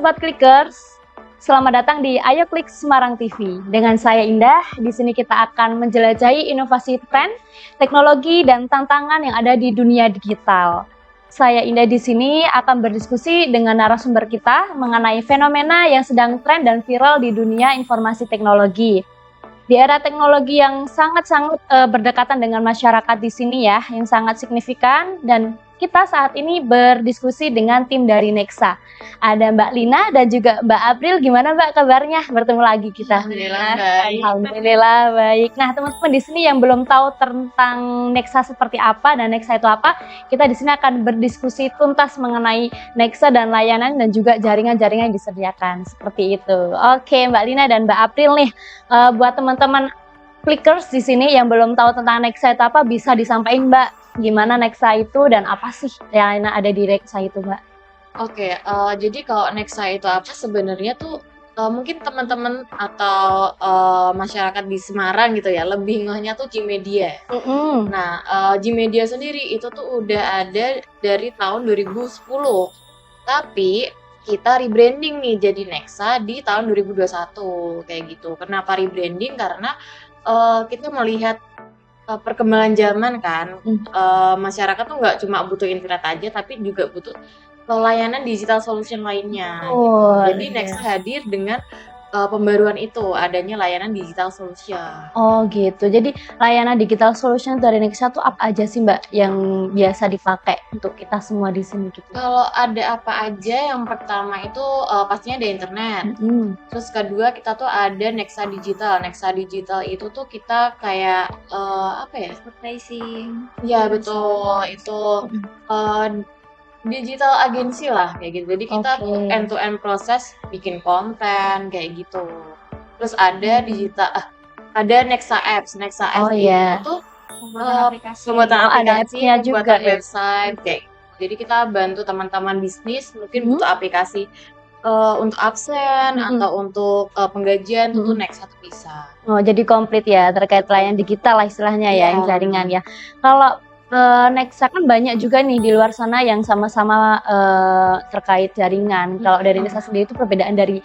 Sobat Clickers, selamat datang di Ayo Klik Semarang TV. Dengan saya Indah, di sini kita akan menjelajahi inovasi tren, teknologi, dan tantangan yang ada di dunia digital. Saya Indah di sini akan berdiskusi dengan narasumber kita mengenai fenomena yang sedang tren dan viral di dunia informasi teknologi. Di era teknologi yang sangat-sangat berdekatan dengan masyarakat di sini ya, yang sangat signifikan, dan kita saat ini berdiskusi dengan tim dari Nexa. Ada Mbak Lina dan juga Mbak April. Gimana Mbak kabarnya? Bertemu lagi kita. Alhamdulillah baik. Alhamdulillah baik. Nah, teman-teman di sini yang belum tahu tentang Nexa seperti apa dan Nexa itu apa, kita di sini akan berdiskusi tuntas mengenai Nexa dan layanan dan juga jaringan-jaringan yang disediakan. Seperti itu. Oke, Mbak Lina dan Mbak April nih, buat teman-teman Clickers di sini yang belum tahu tentang Nexa itu apa, bisa disampaikan Mbak, gimana Nexa itu dan apa sih yang ada di Nexa itu Mbak? Oke, jadi kalau Nexa itu apa sebenarnya tuh mungkin teman-teman atau masyarakat di Semarang gitu ya lebih ngehnya tuh Gmedia. Nah, Gmedia sendiri itu tuh udah ada dari tahun 2010. Tapi kita rebranding nih jadi Nexa di tahun 2021 kayak gitu. Kenapa rebranding? Karena kita melihat perkembangan zaman kan, masyarakat tuh nggak cuma butuh internet aja, tapi juga butuh layanan digital solution lainnya. Jadi Nexa hadir dengan pembaruan itu, adanya layanan digital solution. Oh gitu. Jadi layanan digital solution dari Nexa tuh apa aja sih Mbak yang biasa dipakai untuk kita semua di sini gitu? Kalau ada apa aja, yang pertama itu pastinya ada internet. Terus kedua kita tuh ada Nexa Digital. Nexa Digital itu tuh kita kayak apa ya? Advertising. Ya betul, itu digital agency lah kayak gitu. Jadi kita tuh end to end proses bikin konten kayak gitu. Terus ada digital, ada Nexa Apps. Nexa Apps itu tuh pembuatan aplikasi, pembuatan website kayak. Jadi kita bantu teman-teman bisnis mungkin butuh aplikasi untuk absen atau untuk penggajian itu Nexa tuh bisa. Oh jadi komplit ya terkait layanan digital lah istilahnya ya, yang jaringan ya. Kalau Nexa kan banyak juga nih di luar sana yang sama-sama terkait jaringan. Kalau dari Nexa sendiri itu perbedaan dari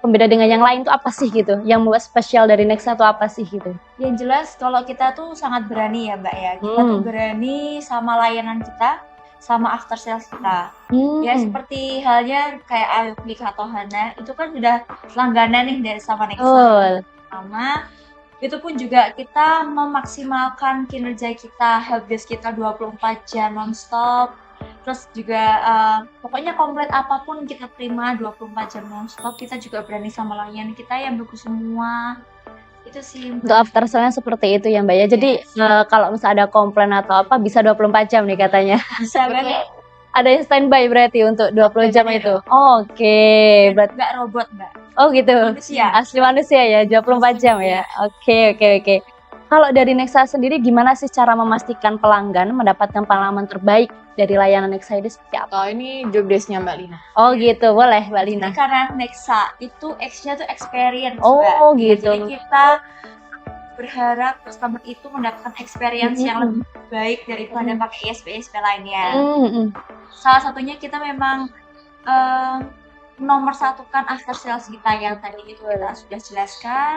pembeda dengan yang lain tuh apa sih gitu? Yang membuat spesial dari Nexa tuh apa sih gitu? Yang jelas kalau kita tuh sangat berani ya Mbak ya. Kita tuh berani sama layanan kita, sama after sales kita. Ya seperti halnya kayak Ayo Klik atau Hana, itu kan udah langganan nih dari sama Nexa. Sama itu pun juga kita memaksimalkan kinerja kita, helpdesk kita 24 jam nonstop. Terus juga pokoknya komplit apapun kita terima 24 jam nonstop. Kita juga berani sama layanan kita yang bagus semua. Itu sih untuk after sale-nya seperti itu ya Mbak ya. Jadi kalau misalnya ada komplain atau apa bisa 24 jam nih katanya. Bisa banget. Ada yang standby berarti untuk 20 jam itu. Oke, berarti nggak robot Mbak. Oh gitu. Manusia. Asli manusia ya, 24 jam ya. Oke. Kalau dari Nexa sendiri gimana sih cara memastikan pelanggan mendapatkan pengalaman terbaik dari layanan Nexa ini seperti apa? Oh ini job desk-nya Mbak Lina. Oh gitu, boleh Mbak Lina. Jadi karena Nexa itu X-nya tuh experience Mbak. Oh gitu. Jadi kita berharap customer itu mendapatkan experience yang lebih baik daripada pakai ISP lainnya. Salah satunya kita memang menomorsatukan after sales kita yang tadi itu kita sudah jelaskan.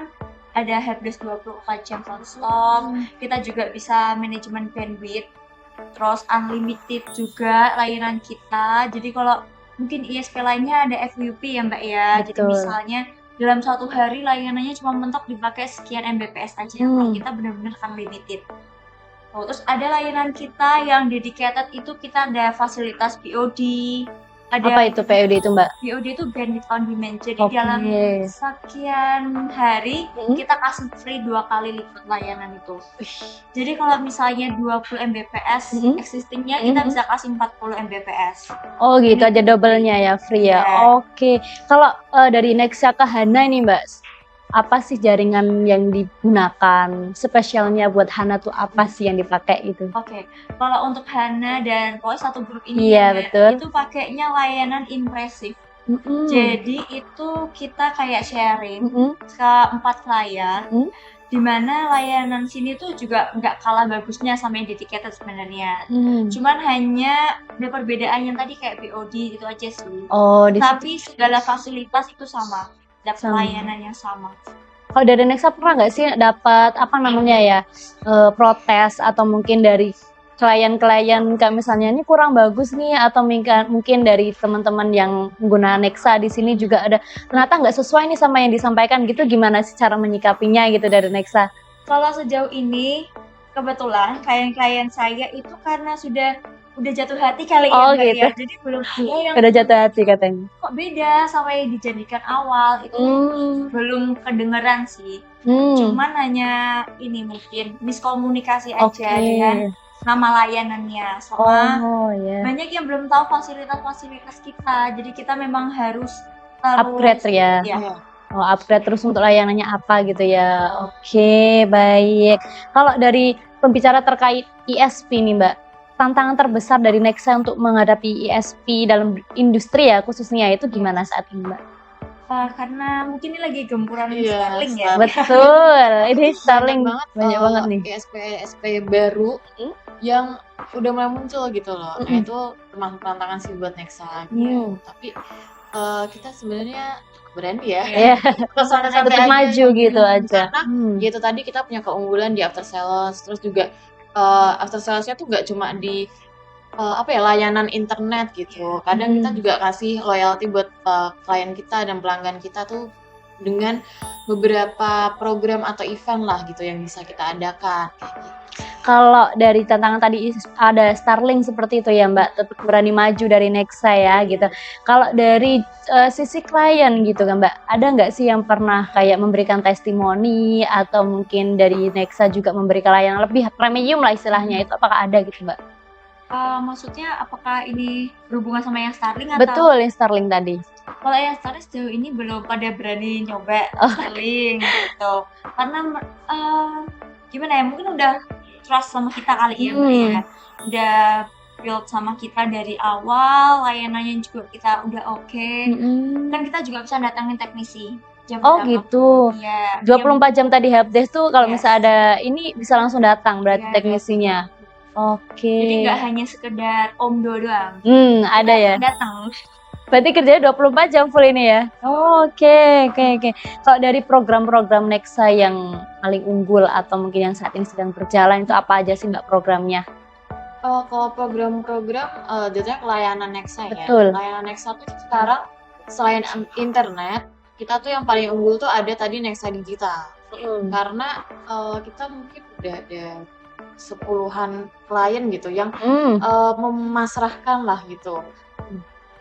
Ada helpdesk 24 jam non-stop. Kita juga bisa manajemen bandwidth. Terus unlimited juga layanan kita. Jadi kalau mungkin ISP lainnya ada FWP ya Mbak ya. Jadi misalnya dalam satu hari layanannya cuma mentok dipakai sekian Mbps aja. Kalau kita benar-benar unlimited. Terus ada layanan kita yang dedicated, itu kita ada fasilitas BOD. Apa itu POD itu Mbak? BOD itu bandwidth on demand. Jadi dalam sekian hari kita kasih free 2 kali lipat layanan itu. Jadi kalau misalnya 20 Mbps existingnya kita bisa kasih 40 Mbps. Oh gitu, aja double-nya ya, free ya. Oke. Kalau dari Nexa ke Hana nih Mbak, apa sih jaringan yang digunakan? Spesialnya buat Hana tuh apa sih yang dipakai itu? Oke, kalau untuk Hana dan pokoknya satu grup ini itu pakainya layanan impresif. Jadi itu kita kayak sharing ke 4 klien. dimana layanan sini tuh juga nggak kalah bagusnya sama yang di Tiketed sebenarnya. Cuman hanya ada perbedaan yang tadi kayak BOD gitu aja sih. Tapi segala fasilitas itu sama, dapat layanan yang sama. Kalau dari Nexa pernah nggak sih dapat apa namanya ya protes atau mungkin dari klien-klien kayak misalnya ini kurang bagus nih, atau mungkin dari teman-teman yang menggunakan Nexa di sini juga ada ternyata nggak sesuai nih sama yang disampaikan gitu, gimana sih cara menyikapinya gitu dari Nexa? Kalau sejauh ini kebetulan klien-klien saya itu karena udah jatuh hati kali gitu. Ya, jadi belum ada yang udah jatuh hati katanya. Kok beda sama yang dijadikan awal itu belum kedengeran sih. Cuman hanya ini mungkin miskomunikasi aja dengan nama layanannya sama banyak yang belum tahu fasilitas kita, jadi kita memang harus upgrade ya. Upgrade terus untuk layanannya apa gitu ya. Oke, baik. Kalau dari pembicara terkait ISP nih Mbak, tantangan terbesar dari Nexa untuk menghadapi ISP dalam industri ya khususnya itu gimana saat ini Mbak? Karena mungkin ini lagi gempuran Starlink ya. Betul, ini Starlink banyak banget nih. ISP baru yang udah mulai muncul gitu loh. Nah itu termasuk tantangan sih buat Nexa. Tapi kita sebenarnya berani ya. Tetap maju gitu aja. Karena gitu tadi kita punya keunggulan di after sales, terus juga after salesnya tuh nggak cuma di layanan internet gitu. Kadang kita juga kasih loyalty buat klien kita dan pelanggan kita tuh dengan beberapa program atau event lah gitu yang bisa kita adakan kayak gitu. Kalau dari tantangan tadi ada Starlink seperti itu ya Mbak, tetap berani maju dari Nexa ya gitu. Kalau dari sisi klien gitu kan Mbak, ada nggak sih yang pernah kayak memberikan testimoni atau mungkin dari Nexa juga memberikan layanan lebih premium lah istilahnya, itu apakah ada gitu Mbak? Maksudnya apakah ini berhubungan sama yang Starlink atau? Betul, yang Starlink tadi. Kalau yang Starlink sejauh ini belum pada berani nyoba Starlink gitu. Karena gimana ya, mungkin udah trust sama kita kali ya Mbak ya. Udah build sama kita dari awal, layanannya juga kita udah oke. Kan kita juga bisa datangin teknisi. Gitu. Iya. 24 jam tadi helpdesk tuh kalau misalnya ada ini bisa langsung datang berarti teknisinya. Jadi nggak hanya sekedar omdo doang. Ada ya. Datang. Berarti kerjanya 24 jam full ini ya? Oke. Kalau dari program-program Nexa yang paling unggul atau mungkin yang saat ini sedang berjalan itu apa aja sih Mbak programnya? Kalau program-program jadinya layanan Nexa ya. Betul. Layanan Nexa tuh sekarang selain internet, kita tuh yang paling unggul tuh ada tadi Nexa Digital. Karena kita mungkin udah ada 10-an klien gitu yang memasrahkan lah gitu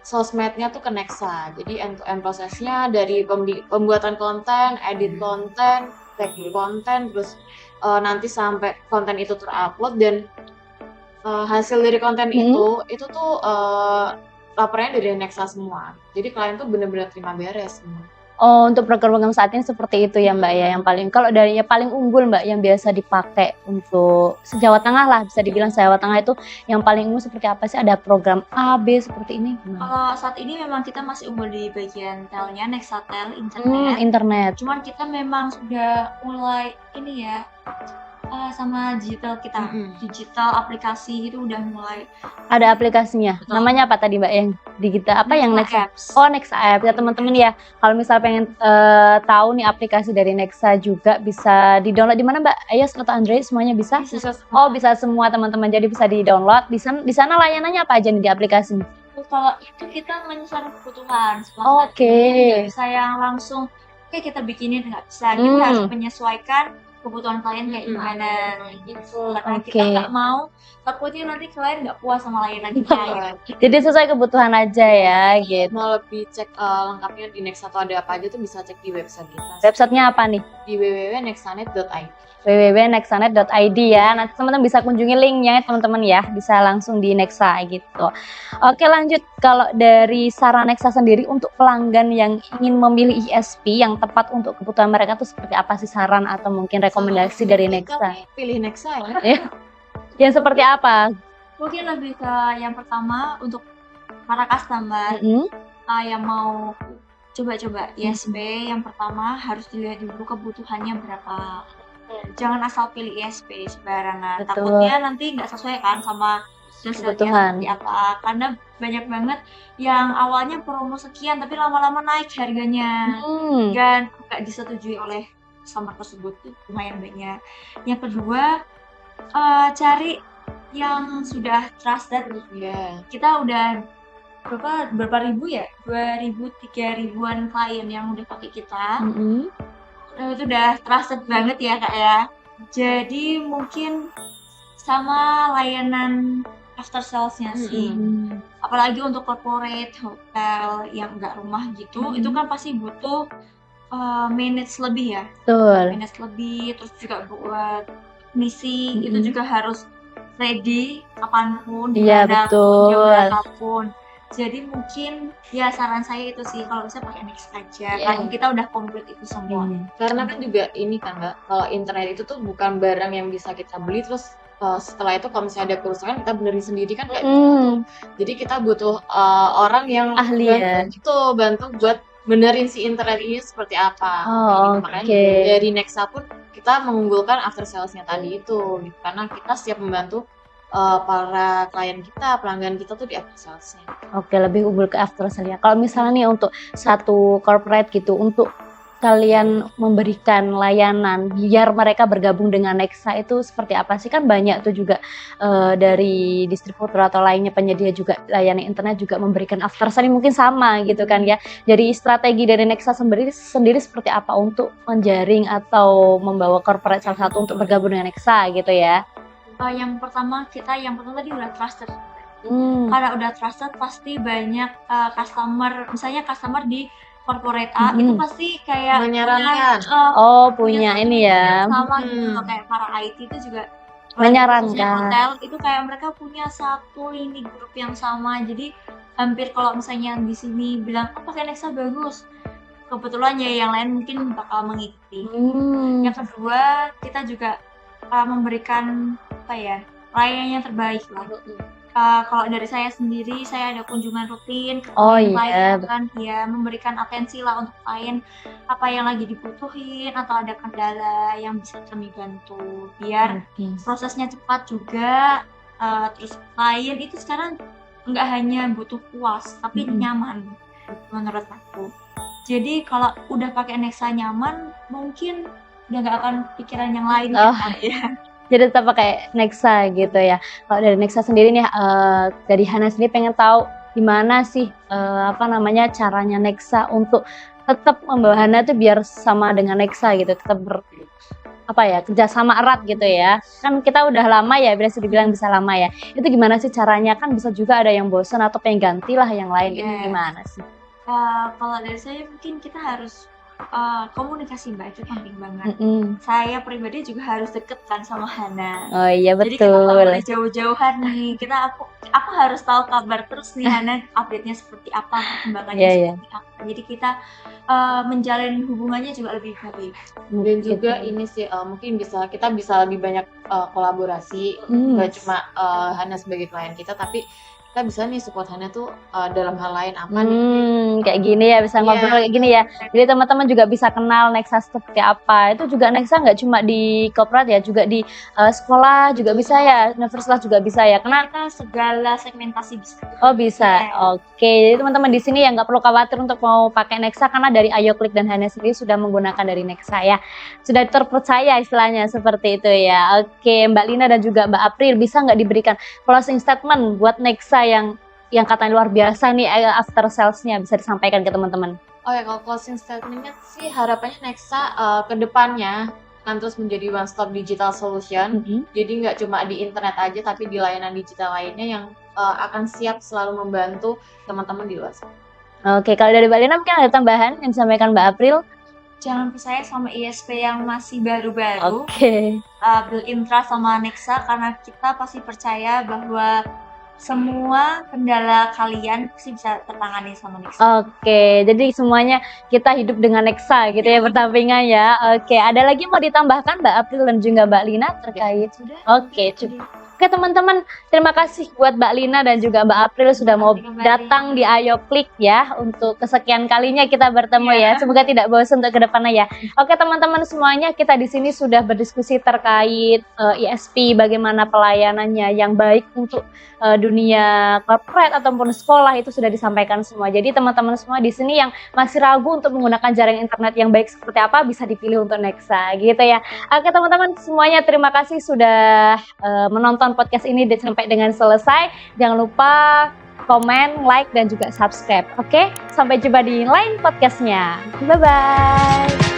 sosmednya tuh ke Nexa. Jadi end-to-end prosesnya dari pembuatan konten, edit konten, tag konten, terus nanti sampai konten itu terupload dan hasil dari konten itu tuh laporannya dari Nexa semua. Jadi klien tuh bener-bener terima beres semua. Untuk program-program saat ini seperti itu ya Mbak ya, yang paling, kalau dari yang paling unggul Mbak yang biasa dipakai untuk se-Jawa Tengah lah, bisa dibilang Jawa Tengah itu yang paling unggul seperti apa sih? Ada program A, B seperti ini? Saat ini memang kita masih unggul di bagian telnya, Nexatel internet. Cuman kita memang sudah mulai ini ya, sama digital kita, digital aplikasi itu udah mulai. Ada aplikasinya. Betul. Namanya apa tadi Mbak yang digital? Apa yang Nexa? Nexa Apps ya teman-teman ya. Kalau misal pengen tahu nih aplikasi dari Nexa juga bisa di-download di mana Mbak? iOS atau Android semuanya bisa? Bisa semua teman-teman. Jadi bisa di-download. Di sana layanannya apa aja nih di aplikasi? Kalau itu kita menyesuaikan kebutuhan. Oke. Bisa yang langsung kita bikinin, nggak bisa. Kita harus menyesuaikan kebutuhan klien kayak gimana gitu. Karena kita nggak mau takutnya nanti klien nggak puas sama layanan kita. Jadi sesuai kebutuhan aja ya gitu. Mau lebih cek lengkapnya di Nexa atau ada apa aja tuh bisa cek di website kita. Websitenya apa nih? Di www.nexanet.id. www.nexanet.id ya. Nanti teman-teman bisa kunjungi linknya teman-teman ya, bisa langsung di Nexa gitu. Oke, lanjut. Kalau dari saran Nexa sendiri untuk pelanggan yang ingin memilih ISP yang tepat untuk kebutuhan mereka tuh seperti apa sih saran atau mungkin rekomendasi dari Nexa? Pilih Nexa ya. Yang seperti apa? Mungkin lebih ke yang pertama untuk para customer yang mau coba-coba ISP, yang pertama harus dilihat dulu kebutuhannya berapa. Jangan asal pilih ISP sembarangan. Betul. Takutnya nanti nggak sesuai kan sama Kebutuhan. seperti apa. Karena banyak banget yang awalnya promo sekian tapi lama-lama naik harganya dan nggak disetujui oleh customer tersebut, tuh lumayan banyak. Yang kedua, cari yang sudah trusted. Kita udah berapa ribu ya, 2000 3000-an klien yang udah pakai kita. Itu udah trusted banget ya Kak ya. Jadi mungkin sama layanan after sales-nya sih. Apalagi untuk corporate, hotel yang nggak rumah gitu, itu kan pasti butuh minutes lebih ya. Betul. Minutes lebih, terus juga buat misi itu juga harus ready kapanpun, betul. Berapapun. Jadi mungkin ya saran saya itu sih, kalau bisa pakai Next aja, karena kita udah komplit itu semua. Karena kan juga ini kan Mbak, kalau internet itu tuh bukan barang yang bisa kita beli terus setelah itu kalau misalnya ada kerusakan kita benerin sendiri kan kayak gitu. Jadi kita butuh orang yang ahli bantu buat benerin si internet ini seperti apa. Makanya dari Nexa pun kita mengunggulkan after sales-nya tadi itu gitu. Karena kita siap membantu para klien kita, pelanggan kita tuh di after sales-nya. Lebih unggul ke after sales. Kalau misalnya nih untuk satu corporate gitu, untuk kalian memberikan layanan biar mereka bergabung dengan Nexa itu seperti apa sih? Kan banyak tuh juga dari distributor atau lainnya penyedia juga layanan internet juga memberikan after sales, mungkin sama gitu kan ya. Jadi strategi dari Nexa sendiri seperti apa untuk menjaring atau membawa corporate salah satu untuk bergabung dengan Nexa gitu ya? Yang pertama tadi udah trusted. Karena udah trusted pasti banyak customer, misalnya customer di corporate A itu pasti kayak menyarankan punya ini ya sama gitu, kayak para IT itu juga menyarankan hotel itu kayak mereka punya satu lini grup yang sama. Jadi hampir kalau misalnya di sini bilang pakai Nexa bagus, kebetulan ya yang lain mungkin bakal mengikuti. Yang kedua, kita juga memberikan layanan yang terbaik lah. Kalau dari saya sendiri, saya ada kunjungan rutin ke klien kan, ya memberikan atensi lah untuk klien apa yang lagi dibutuhin atau ada kendala yang bisa kami bantu biar prosesnya cepat juga. Terus klien itu sekarang nggak hanya butuh puas tapi nyaman menurut aku. Jadi kalau udah pakai Nexa nyaman, mungkin udah nggak akan pikiran yang lain ya. Jadi tetap pakai Nexa gitu ya. Kalau dari Nexa sendiri nih, dari Hana sendiri pengen tahu gimana sih caranya Nexa untuk tetap membawa Hana tuh biar sama dengan Nexa gitu, tetap kerjasama erat gitu ya. Kan kita udah lama ya, bisa dibilang bisa lama ya. Itu gimana sih caranya? Kan bisa juga ada yang bosan atau pengen ganti lah yang lain. Ini gimana sih? Kalau dari saya mungkin kita harus komunikasi Mbak, itu penting banget. Saya pribadi juga harus deket kan sama Hana. Oh iya betul. Jadi kita nggak boleh jauh-jauhan nih. Aku harus tahu kabar terus nih Hana update-nya seperti apa, perkembangannya seperti apa. Jadi kita menjalin hubungannya juga lebih baik. Dan juga ini sih mungkin kita bisa lebih banyak kolaborasi, nggak cuma Hana sebagai klien kita, tapi kita bisa nih support Hana tuh dalam hal lain apa nih kayak gini ya, bisa ngobrol kayak gini ya. Jadi teman-teman juga bisa kenal Nexa seperti apa. Itu juga Nexa nggak cuma di corporate ya, juga di sekolah juga bisa ya, universitas juga bisa ya. Karena kita segala segmentasi bisa. Oh bisa, oke. Jadi teman-teman di sini ya nggak perlu khawatir untuk mau pakai Nexa, karena dari AyoKlik dan Hana sendiri sudah menggunakan dari Nexa ya. Sudah terpercaya istilahnya seperti itu ya. Oke, Mbak Lina dan juga Mbak April, bisa nggak diberikan closing statement buat Nexa yang katanya luar biasa nih after sales-nya, bisa disampaikan ke teman-teman? Kalau closing statement-nya sih harapannya Nexa ke depannya akan terus menjadi one stop digital solution. Jadi nggak cuma di internet aja, tapi di layanan digital lainnya yang akan siap selalu membantu teman-teman di luar sana. Oke, kalau dari Mbak Lina mungkin ada tambahan yang disampaikan Mbak April? Jangan percaya sama ISP yang masih baru-baru. Build-in trust sama Nexa, karena kita pasti percaya bahwa semua kendala kalian pasti bisa tertangani sama Nexa. Oke, jadi semuanya kita hidup dengan Nexa gitu ya, berdampingan ya. Oke, ada lagi mau ditambahkan Mbak April dan juga Mbak Lina terkait? Sudah. Oke, cukup. Oke teman-teman, terima kasih buat Mbak Lina dan juga Mbak April sudah mau datang di Ayo Klik ya. Untuk kesekian kalinya kita bertemu ya. Semoga tidak bosan untuk kedepannya ya. Oke teman-teman semuanya, kita di sini sudah berdiskusi terkait ISP, bagaimana pelayanannya yang baik untuk dunia corporate ataupun sekolah, itu sudah disampaikan semua. Jadi teman-teman semua di sini yang masih ragu untuk menggunakan jaringan internet yang baik seperti apa, bisa dipilih untuk Nexa gitu ya. Oke teman-teman semuanya, terima kasih sudah menonton podcast ini sampai dengan selesai. Jangan lupa komen, like, dan juga subscribe. Oke, sampai jumpa di lain podcastnya. Bye-bye.